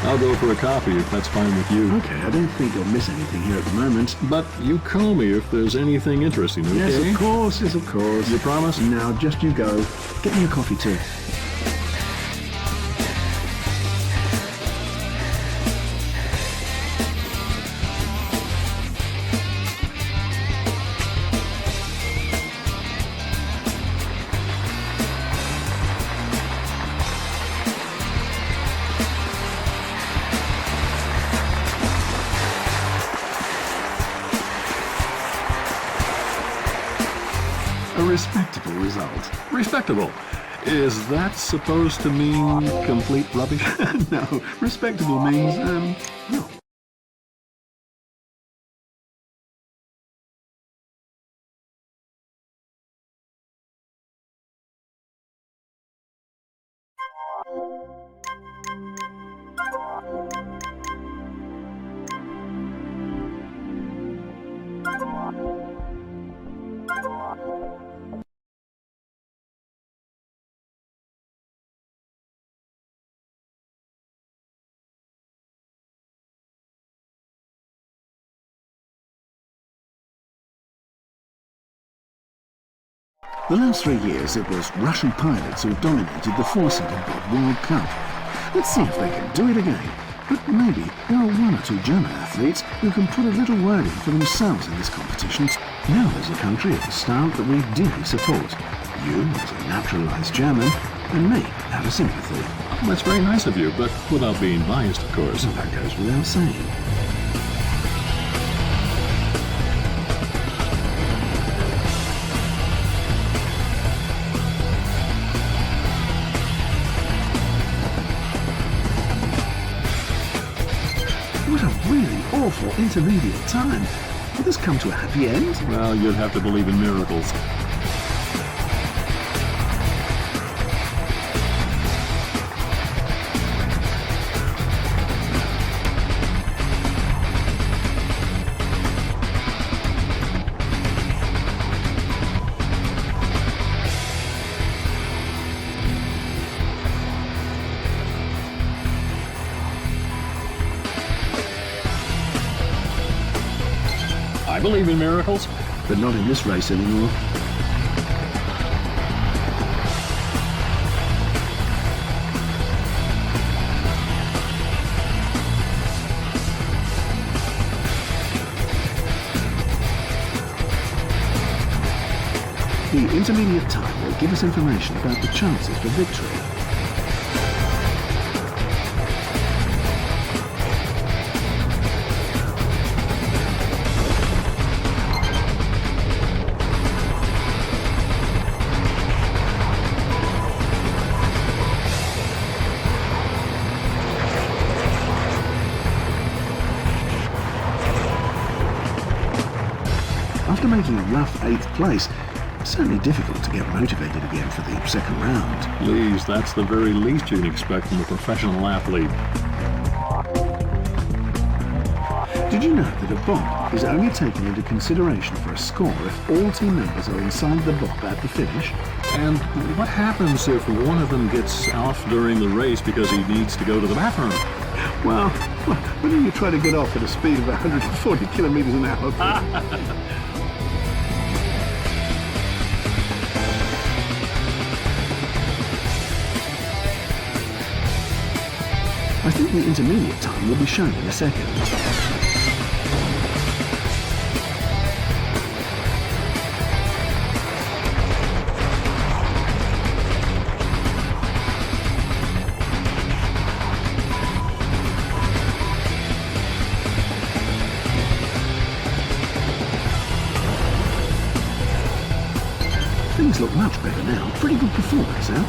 I'll go for a coffee if that's fine with you. Okay, I don't think you'll miss anything here at the moment. But you call me if there's anything interesting, okay? Yes, of course, yes, of course. You promise? Now, just you go. Get me a coffee too. A respectable result. Respectable. Is that supposed to mean complete rubbish? No, respectable means, no. The last 3 years, it was Russian pilots who dominated the four-seater Bob World Cup. Let's see if they can do it again. But maybe there are 1 or 2 German athletes who can put a little word in for themselves in this competition. Now there's a country of the style that we deeply support. You, as a naturalized German, and me, out of sympathy. That's very nice of you, but without being biased, of course. So that goes without saying. What a really awful intermediate time. Will this come to a happy end? Well, you'd have to believe in miracles. I believe in miracles. But not in this race anymore. The intermediate time will give us information about the chances for victory. After making a rough 8th place, it's certainly difficult to get motivated again for the second round. Please, that's the very least you can expect from a professional athlete. Did you know that a bob is only taken into consideration for a score if all team members are inside the bob at the finish? And what happens if one of them gets off during the race because he needs to go to the bathroom? Well, when do you try to get off at a speed of 140 kilometers an hour? I think the intermediate time will be shown in a second. Things look much better now. Pretty good performance, huh?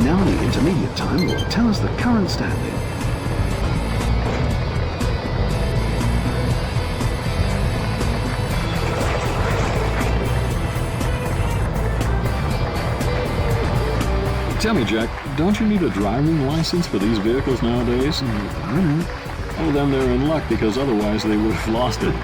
Now the intermediate time will tell us the current standing. Tell me, Jack, don't you need a driving license for these vehicles nowadays? I know. Well, then they're in luck because otherwise they would have lost it.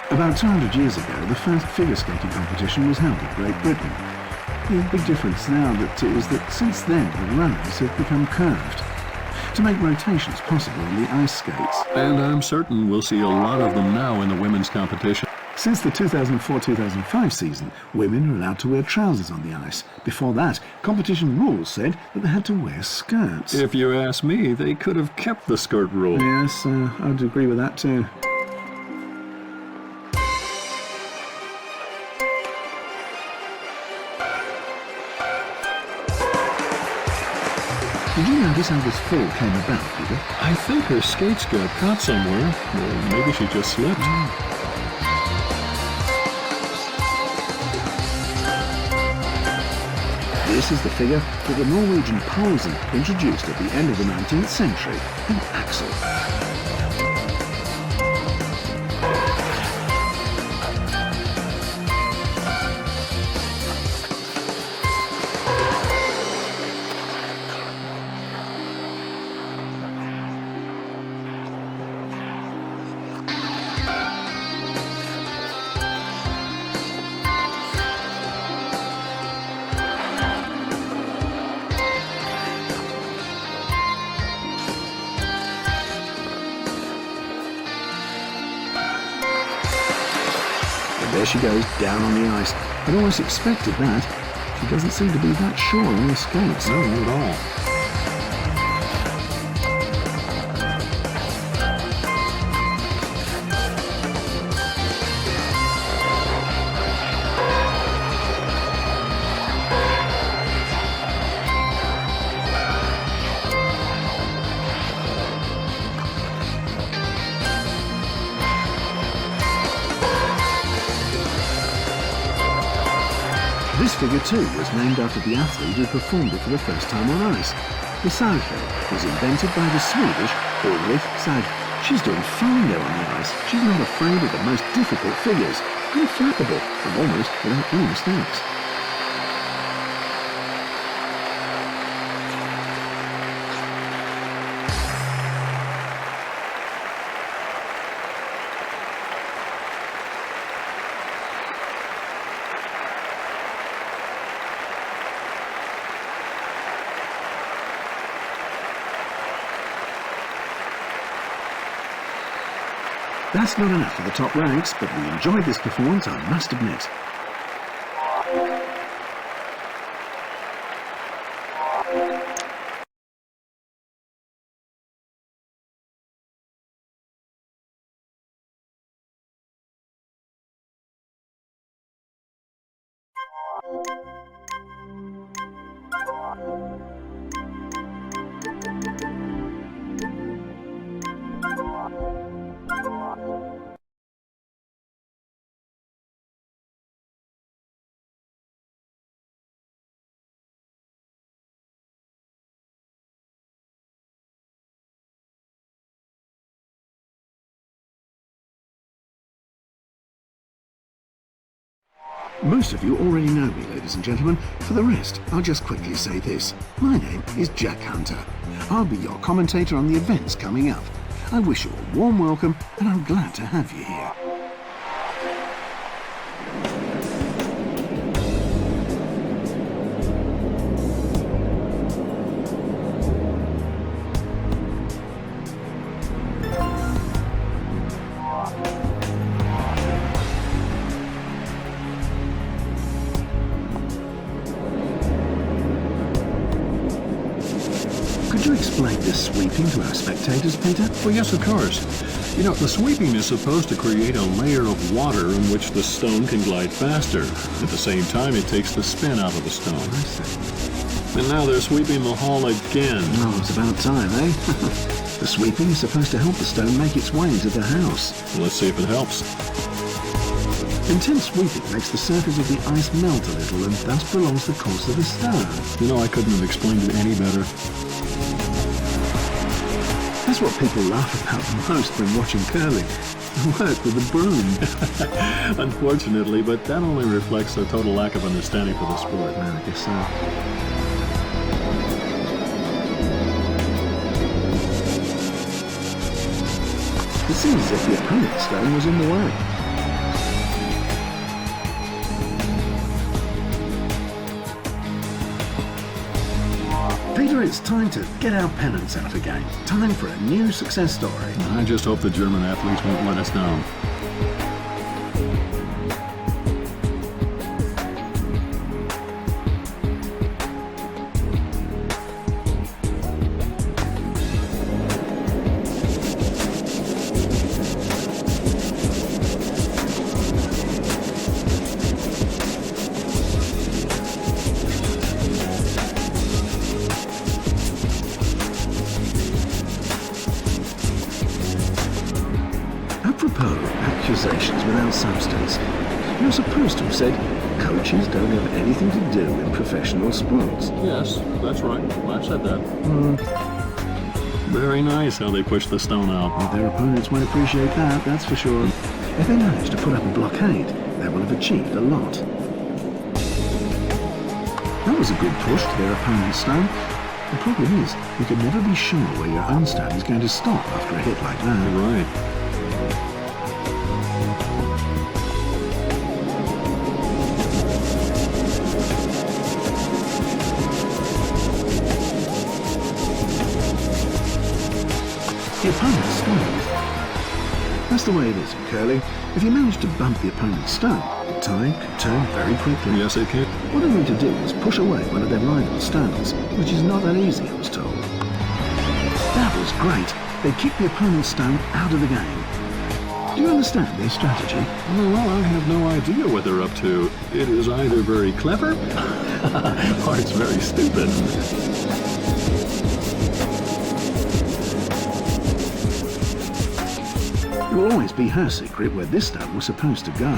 About 200 years ago, the first figure skating competition was held in Great Britain. The big difference now is that since then the runners have become curved to make rotations possible on the ice skates. And I'm certain we'll see a lot of them now in the women's competition. Since the 2004-2005 season, women are allowed to wear trousers on the ice. Before that, competition rules said that they had to wear skirts. If you ask me, they could have kept the skirt rule. Yes, I'd agree with that too. Did you notice how this fall came about, Peter? I think her skates got caught somewhere. Or maybe she just slipped. This is the figure that the Norwegian Poulsen introduced at the end of the 19th century, an axel. There she goes, down on the ice. I'd almost expected that. She doesn't seem to be that sure on her skates. No, not at all. This figure too was named after the athlete who performed it for the first time on ice. The Sarge was invented by the Swedish Ulrich Sarge. She's doing fine there on the ice. She's not afraid of the most difficult figures. Unflappable and almost without any mistakes. That's not enough for the top ranks, but we enjoyed this performance, I must admit. Most of you already know me, ladies and gentlemen. For the rest, I'll just quickly say this. My name is Jack Hunter. I'll be your commentator on the events coming up. I wish you a warm welcome, and I'm glad to have you here. you explain this sweeping to our spectators, Peter? Well, yes, of course. You know, the sweeping is supposed to create a layer of water in which the stone can glide faster. At the same time, it takes the spin out of the stone. I see. And now they're sweeping the hall again. Oh, it's about time, eh? The sweeping is supposed to help the stone make its way into the house. Let's see if it helps. Intense sweeping makes the surface of the ice melt a little and thus prolongs the course of the stone. You know, I couldn't have explained it any better. That's what people laugh about most when watching curling. Work with a broom. Unfortunately, but that only reflects a total lack of understanding for the sport. Well, I guess so. It seems as if the opponent's stone was in the way. Peter, it's time to get our pennants out again. Time for a new success story. I just hope the German athletes won't let us down. Apropos accusations without substance, you're supposed to have said coaches don't have anything to do in professional sports. Yes, that's right. I've said that. Very nice how they push the stone out. Well, their opponents won't appreciate that, that's for sure. If they manage to put up a blockade, they will have achieved a lot. That was a good push to their opponent's stone. The problem is, you can never be sure where your own stone is going to stop after a hit like that. Right. The opponent's stone. That's the way it is in curling. If you manage to bump the opponent's stone, the tide can turn very quickly. Yes, it can. What I need to do is push away one of their rival stones, which is not that easy, I was told. That was great. They kicked the opponent's stone out of the game. Do you understand their strategy? Well, I have no idea what they're up to. It is either very clever or it's very stupid. It will always be her secret where this stone was supposed to go.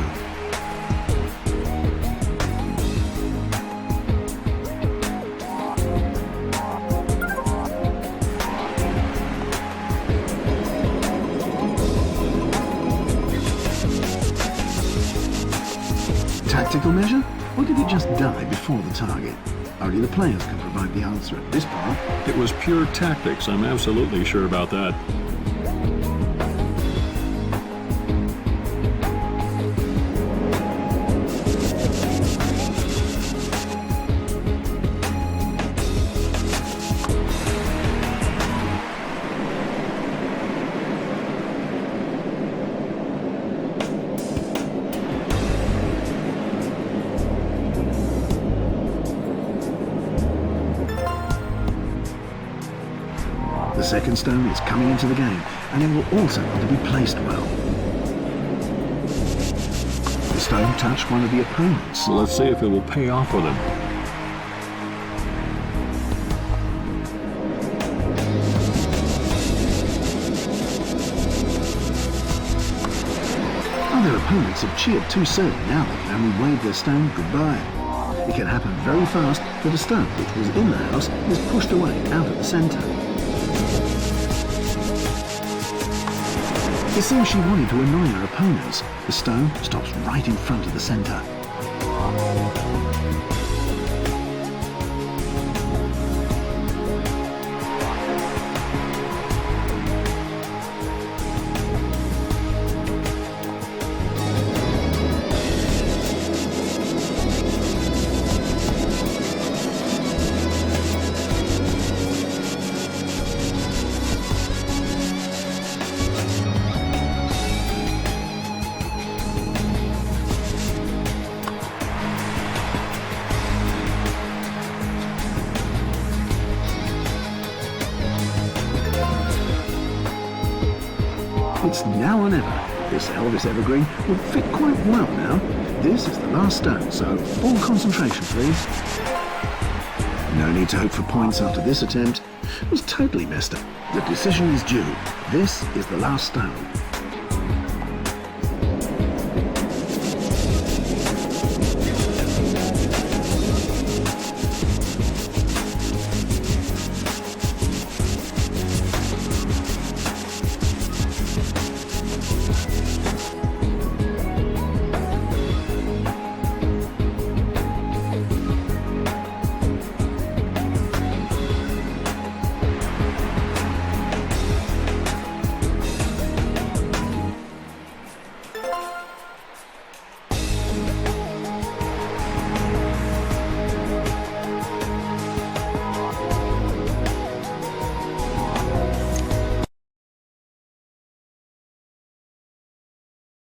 Tactical measure? Or did it just die before the target? Only the players can provide the answer at this point. It was pure tactics. I'm absolutely sure about that. The second stone is coming into the game, and it will also want to be placed well. The stone touched one of the opponents. So let's see if it will pay off for them. Other opponents have cheered too soon. Now they can only wave their stone goodbye. It can happen very fast that a stone which was in the house is pushed away out of the centre. It seems she wanted to annoy her opponents. The stone stops right in front of the centre. It's now or never. This Elvis evergreen would fit quite well now. This is the last stone, so all concentration, please. No need to hope for points after this attempt. It was totally messed up. The decision is due. This is the last stone.